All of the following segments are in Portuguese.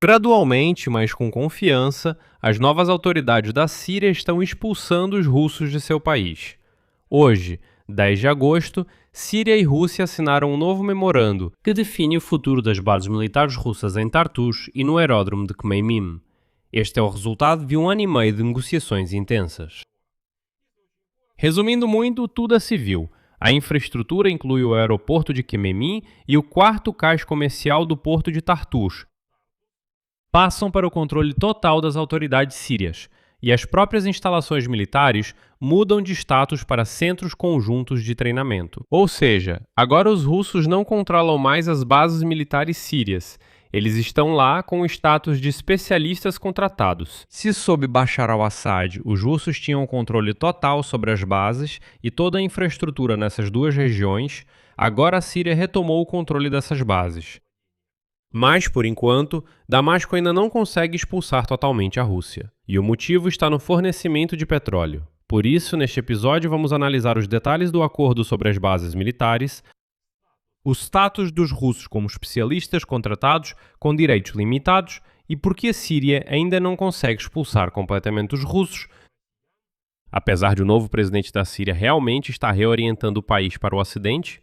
Gradualmente, mas com confiança, as novas autoridades da Síria estão expulsando os russos de seu país. Hoje, 10 de agosto, Síria e Rússia assinaram um novo memorando que define o futuro das bases militares russas em Tartus e no aeródromo de Khmeimim. Este é o resultado de 1 ano e meio de negociações intensas. Resumindo muito, tudo é civil. A infraestrutura inclui o aeroporto de Khmeimim e o quarto cais comercial do porto de Tartus. Passam para o controle total das autoridades sírias, e as próprias instalações militares mudam de status para centros conjuntos de treinamento. Ou seja, agora os russos não controlam mais as bases militares sírias. Eles estão lá com o status de especialistas contratados. Se sob Bashar al-Assad os russos tinham controle total sobre as bases e toda a infraestrutura nessas duas regiões, agora a Síria retomou o controle dessas bases. Mas, por enquanto, Damasco ainda não consegue expulsar totalmente a Rússia. E o motivo está no fornecimento de petróleo. Por isso, neste episódio, vamos analisar os detalhes do acordo sobre as bases militares, o status dos russos como especialistas contratados com direitos limitados e por que a Síria ainda não consegue expulsar completamente os russos, apesar de o novo presidente da Síria realmente estar reorientando o país para o Ocidente.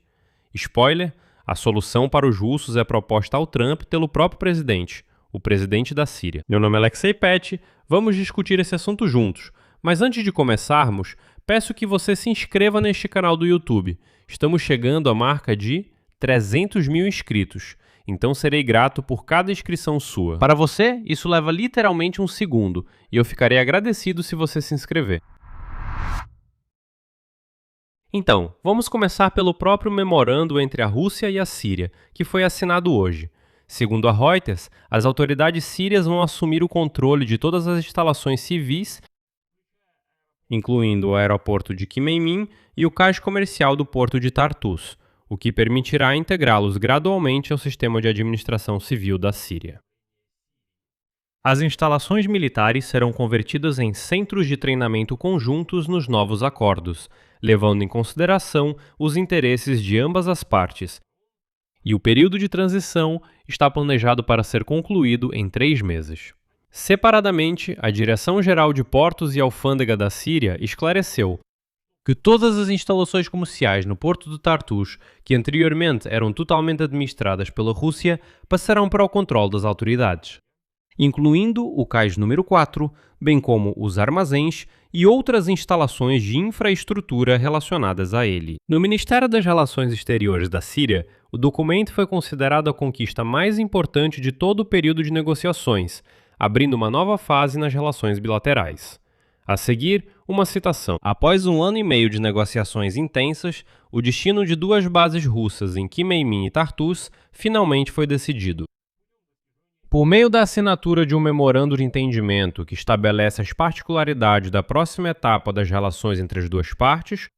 Spoiler: a solução para os russos é proposta ao Trump pelo próprio presidente, o presidente da Síria. Meu nome é Alexei Pet, vamos discutir esse assunto juntos. Mas antes de começarmos, peço que você se inscreva neste canal do YouTube. Estamos chegando à marca de 300 mil inscritos, então serei grato por cada inscrição sua. Para você, isso leva literalmente um segundo, e eu ficarei agradecido se você se inscrever. Então, vamos começar pelo próprio memorando entre a Rússia e a Síria, que foi assinado hoje. Segundo a Reuters, as autoridades sírias vão assumir o controle de todas as instalações civis, incluindo o aeroporto de Khmeimim e o cais comercial do porto de Tartus, o que permitirá integrá-los gradualmente ao sistema de administração civil da Síria. As instalações militares serão convertidas em centros de treinamento conjuntos nos novos acordos, levando em consideração os interesses de ambas as partes, e o período de transição está planejado para ser concluído em 3 meses. Separadamente, a Direção-Geral de Portos e Alfândega da Síria esclareceu que todas as instalações comerciais no porto de Tartus, que anteriormente eram totalmente administradas pela Rússia, passarão para o controle das autoridades, incluindo o cais número 4, bem como os armazéns e outras instalações de infraestrutura relacionadas a ele. No Ministério das Relações Exteriores da Síria, o documento foi considerado a conquista mais importante de todo o período de negociações, abrindo uma nova fase nas relações bilaterais. A seguir, uma citação. Após 1 ano e meio de negociações intensas, o destino de 2 bases russas em Khmeimim e Tartus finalmente foi decidido. Por meio da assinatura de um memorando de entendimento que estabelece as particularidades da próxima etapa das relações entre as duas partes,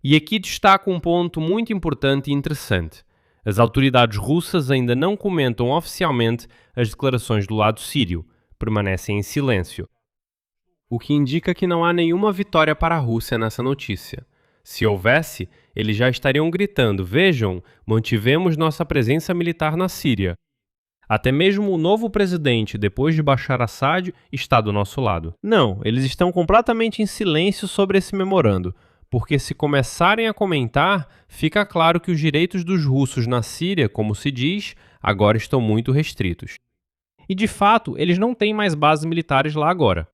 e aqui destaco um ponto muito importante e interessante. As autoridades russas ainda não comentam oficialmente as declarações do lado sírio, permanecem em silêncio, o que indica que não há nenhuma vitória para a Rússia nessa notícia. Se houvesse, eles já estariam gritando: vejam, mantivemos nossa presença militar na Síria. Até mesmo o novo presidente, depois de Bashar al-Assad, está do nosso lado. Não, eles estão completamente em silêncio sobre esse memorando, porque se começarem a comentar, fica claro que os direitos dos russos na Síria, como se diz, agora estão muito restritos. E de fato, eles não têm mais bases militares lá agora.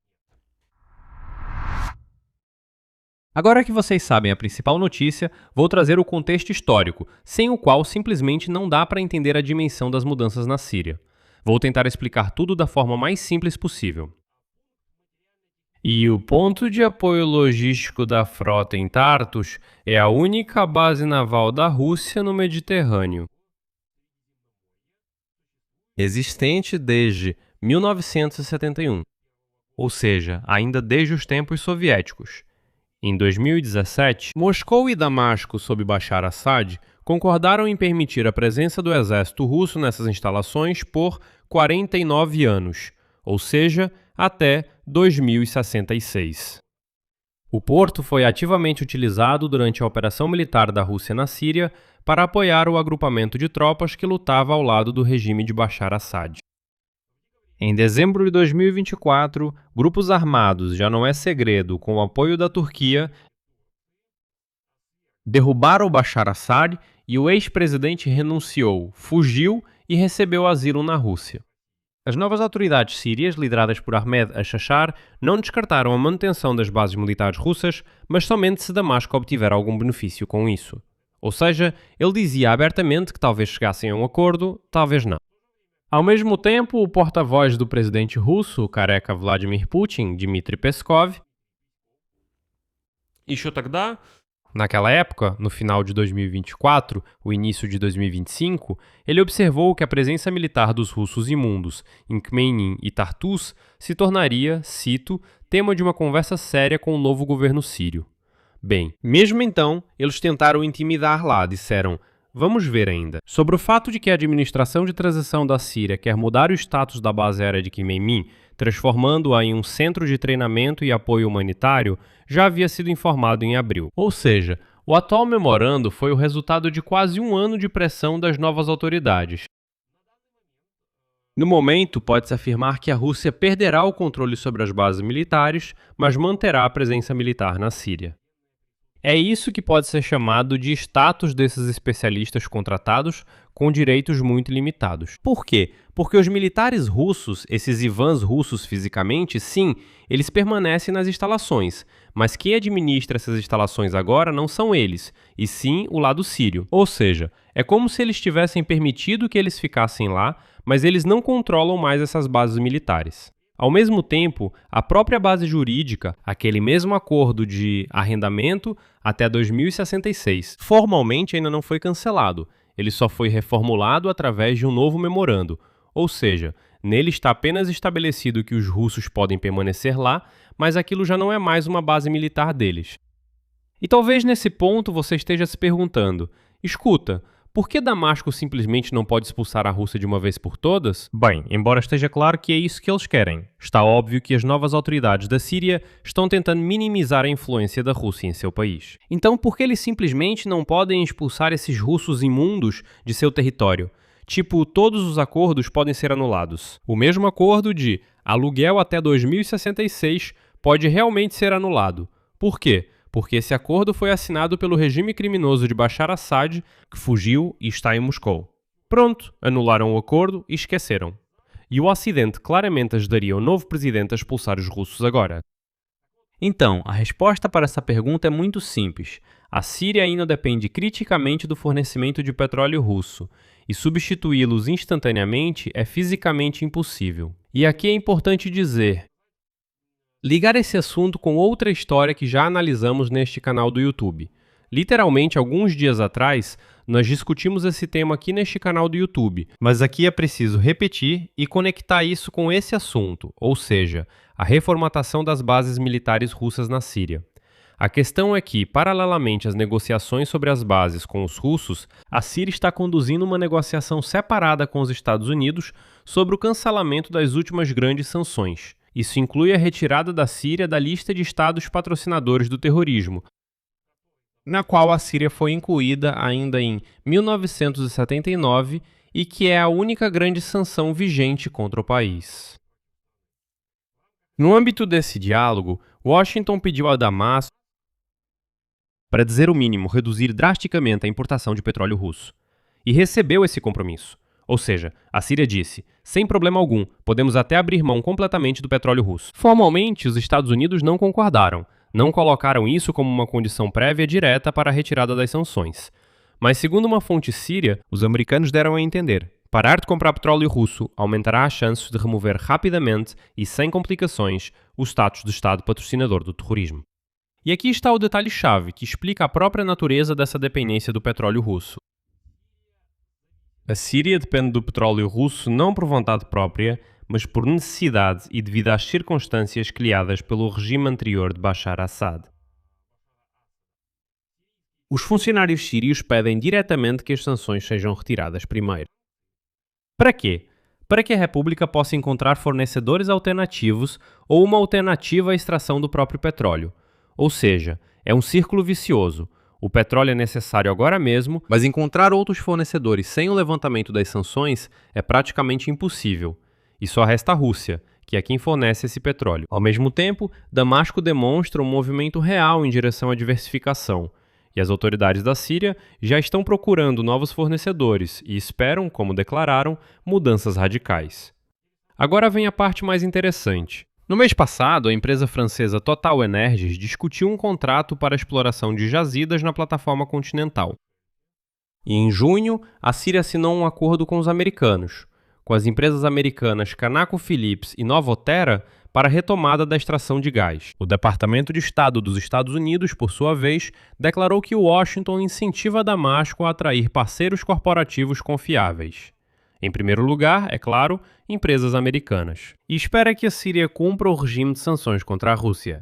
Agora que vocês sabem a principal notícia, vou trazer o contexto histórico, sem o qual simplesmente não dá para entender a dimensão das mudanças na Síria. Vou tentar explicar tudo da forma mais simples possível. E o ponto de apoio logístico da frota em Tartus é a única base naval da Rússia no Mediterrâneo, existente desde 1971, ou seja, ainda desde os tempos soviéticos. Em 2017, Moscou e Damasco, sob Bashar al-Assad, concordaram em permitir a presença do exército russo nessas instalações por 49 anos, ou seja, até 2066. O porto foi ativamente utilizado durante a operação militar da Rússia na Síria para apoiar o agrupamento de tropas que lutava ao lado do regime de Bashar Assad. Em dezembro de 2024, grupos armados, já não é segredo, com o apoio da Turquia, derrubaram Bashar Assad e o ex-presidente renunciou, fugiu e recebeu asilo na Rússia. As novas autoridades sírias, lideradas por Ahmed al-Shashar, não descartaram a manutenção das bases militares russas, mas somente se Damasco obtiver algum benefício com isso. Ou seja, ele dizia abertamente que talvez chegassem a um acordo, talvez não. Ao mesmo tempo, o porta-voz do presidente russo, o careca Vladimir Putin, Dmitry Peskov, naquela época, no final de 2024, o início de 2025, ele observou que a presença militar dos russos imundos em Khmeimim e Tartus se tornaria, cito, tema de uma conversa séria com o novo governo sírio. Bem, mesmo então, eles tentaram intimidar lá, disseram: vamos ver ainda. Sobre o fato de que a administração de transição da Síria quer mudar o status da base aérea de Khmeimim, transformando-a em um centro de treinamento e apoio humanitário, já havia sido informado em abril. Ou seja, o atual memorando foi o resultado de quase um ano de pressão das novas autoridades. No momento, pode-se afirmar que a Rússia perderá o controle sobre as bases militares, mas manterá a presença militar na Síria. É isso que pode ser chamado de status desses especialistas contratados com direitos muito limitados. Por quê? Porque os militares russos, esses Ivans russos fisicamente, sim, eles permanecem nas instalações, mas quem administra essas instalações agora não são eles, e sim o lado sírio. Ou seja, é como se eles tivessem permitido que eles ficassem lá, mas eles não controlam mais essas bases militares. Ao mesmo tempo, a própria base jurídica, aquele mesmo acordo de arrendamento até 2066, formalmente ainda não foi cancelado, ele só foi reformulado através de um novo memorando, ou seja, nele está apenas estabelecido que os russos podem permanecer lá, mas aquilo já não é mais uma base militar deles. E talvez nesse ponto você esteja se perguntando: escuta, por que Damasco simplesmente não pode expulsar a Rússia de uma vez por todas? Bem, embora esteja claro que é isso que eles querem, está óbvio que as novas autoridades da Síria estão tentando minimizar a influência da Rússia em seu país. Então, por que eles simplesmente não podem expulsar esses russos imundos de seu território? Tipo, todos os acordos podem ser anulados. O mesmo acordo de aluguel até 2066 pode realmente ser anulado. Por quê? Porque esse acordo foi assinado pelo regime criminoso de Bashar Assad, que fugiu e está em Moscou. Pronto, anularam o acordo e esqueceram. E o Ocidente claramente ajudaria o novo presidente a expulsar os russos agora. Então, a resposta para essa pergunta é muito simples. A Síria ainda depende criticamente do fornecimento de petróleo russo, e substituí-los instantaneamente é fisicamente impossível. E aqui é importante ligar esse assunto com outra história que já analisamos neste canal do YouTube. Literalmente, alguns dias atrás, nós discutimos esse tema aqui neste canal do YouTube, mas aqui é preciso repetir e conectar isso com esse assunto, ou seja, a reformatação das bases militares russas na Síria. A questão é que, paralelamente às negociações sobre as bases com os russos, a Síria está conduzindo uma negociação separada com os Estados Unidos sobre o cancelamento das últimas grandes sanções. Isso inclui a retirada da Síria da lista de estados patrocinadores do terrorismo, na qual a Síria foi incluída ainda em 1979 e que é a única grande sanção vigente contra o país. No âmbito desse diálogo, Washington pediu a Damasco para dizer o mínimo, reduzir drasticamente a importação de petróleo russo. E recebeu esse compromisso. Ou seja, a Síria disse, sem problema algum, podemos até abrir mão completamente do petróleo russo. Formalmente, os Estados Unidos não concordaram, não colocaram isso como uma condição prévia direta para a retirada das sanções. Mas segundo uma fonte síria, os americanos deram a entender, parar de comprar petróleo russo aumentará as chances de remover rapidamente e sem complicações o status de Estado patrocinador do terrorismo. E aqui está o detalhe-chave que explica a própria natureza dessa dependência do petróleo russo. A Síria depende do petróleo russo não por vontade própria, mas por necessidade e devido às circunstâncias criadas pelo regime anterior de Bashar Assad. Os funcionários sírios pedem diretamente que as sanções sejam retiradas primeiro. Para quê? Para que a República possa encontrar fornecedores alternativos ou uma alternativa à extração do próprio petróleo. Ou seja, é um círculo vicioso. O petróleo é necessário agora mesmo, mas encontrar outros fornecedores sem o levantamento das sanções é praticamente impossível. E só resta a Rússia, que é quem fornece esse petróleo. Ao mesmo tempo, Damasco demonstra um movimento real em direção à diversificação, e as autoridades da Síria já estão procurando novos fornecedores e esperam, como declararam, mudanças radicais. Agora vem a parte mais interessante. No mês passado, a empresa francesa Total Energies discutiu um contrato para a exploração de jazidas na plataforma continental. E em junho, a Síria assinou um acordo com os americanos, com as empresas americanas ConocoPhillips e Novoterra, para a retomada da extração de gás. O Departamento de Estado dos Estados Unidos, por sua vez, declarou que Washington incentiva Damasco a atrair parceiros corporativos confiáveis. Em primeiro lugar, é claro, empresas americanas. E espera que a Síria cumpra o regime de sanções contra a Rússia.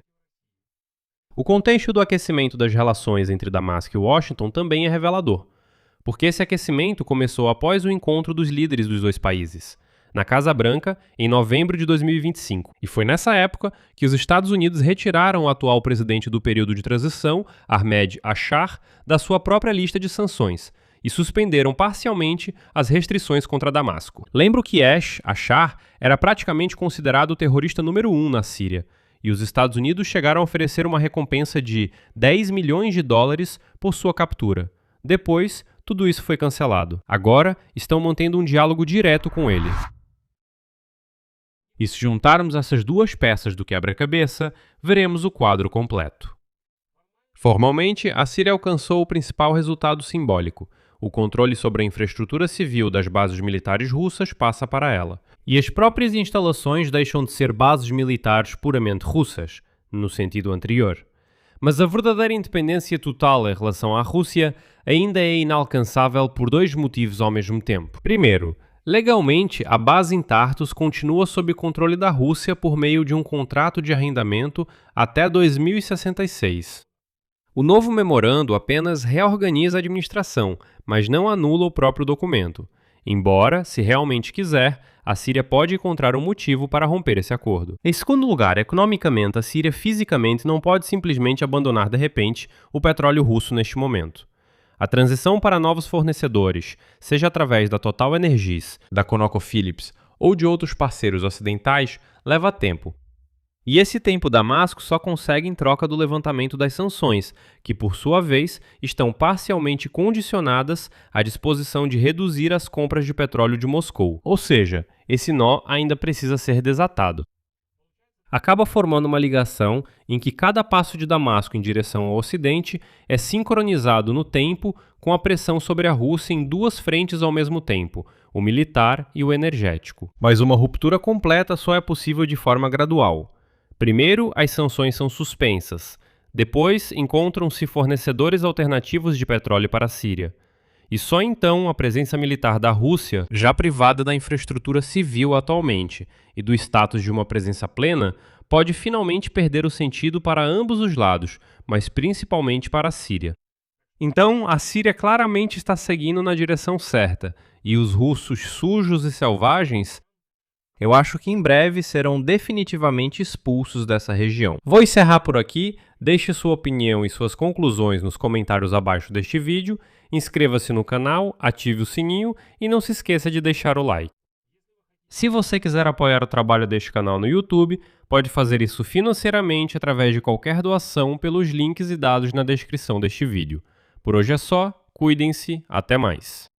O contexto do aquecimento das relações entre Damasco e Washington também é revelador, porque esse aquecimento começou após o encontro dos líderes dos dois países, na Casa Branca, em novembro de 2025. E foi nessa época que os Estados Unidos retiraram o atual presidente do período de transição, Ahmed Ashar, da sua própria lista de sanções, e suspenderam parcialmente as restrições contra Damasco. Lembro que Ashar era praticamente considerado o terrorista número 1 na Síria, e os Estados Unidos chegaram a oferecer uma recompensa de $10 milhões por sua captura. Depois, tudo isso foi cancelado. Agora, estão mantendo um diálogo direto com ele. E se juntarmos essas duas peças do quebra-cabeça, veremos o quadro completo. Formalmente, a Síria alcançou o principal resultado simbólico. O controle sobre a infraestrutura civil das bases militares russas passa para ela. E as próprias instalações deixam de ser bases militares puramente russas, no sentido anterior. Mas a verdadeira independência total em relação à Rússia ainda é inalcançável por dois motivos ao mesmo tempo. Primeiro, legalmente, a base em Tartus continua sob controle da Rússia por meio de um contrato de arrendamento até 2066. O novo memorando apenas reorganiza a administração, mas não anula o próprio documento. Embora, se realmente quiser, a Síria pode encontrar um motivo para romper esse acordo. Em segundo lugar, economicamente, a Síria fisicamente não pode simplesmente abandonar de repente o petróleo russo neste momento. A transição para novos fornecedores, seja através da Total Energies, da ConocoPhillips ou de outros parceiros ocidentais, leva tempo. E esse tempo Damasco só consegue em troca do levantamento das sanções, que por sua vez estão parcialmente condicionadas à disposição de reduzir as compras de petróleo de Moscou. Ou seja, esse nó ainda precisa ser desatado. Acaba formando uma ligação em que cada passo de Damasco em direção ao Ocidente é sincronizado no tempo com a pressão sobre a Rússia em duas frentes ao mesmo tempo, o militar e o energético. Mas uma ruptura completa só é possível de forma gradual. Primeiro, as sanções são suspensas. Depois, encontram-se fornecedores alternativos de petróleo para a Síria. E só então a presença militar da Rússia, já privada da infraestrutura civil atualmente e do status de uma presença plena, pode finalmente perder o sentido para ambos os lados, mas principalmente para a Síria. Então, a Síria claramente está seguindo na direção certa, e os russos sujos e selvagens, eu acho que em breve serão definitivamente expulsos dessa região. Vou encerrar por aqui, deixe sua opinião e suas conclusões nos comentários abaixo deste vídeo, inscreva-se no canal, ative o sininho e não se esqueça de deixar o like. Se você quiser apoiar o trabalho deste canal no YouTube, pode fazer isso financeiramente através de qualquer doação pelos links e dados na descrição deste vídeo. Por hoje é só, cuidem-se, até mais.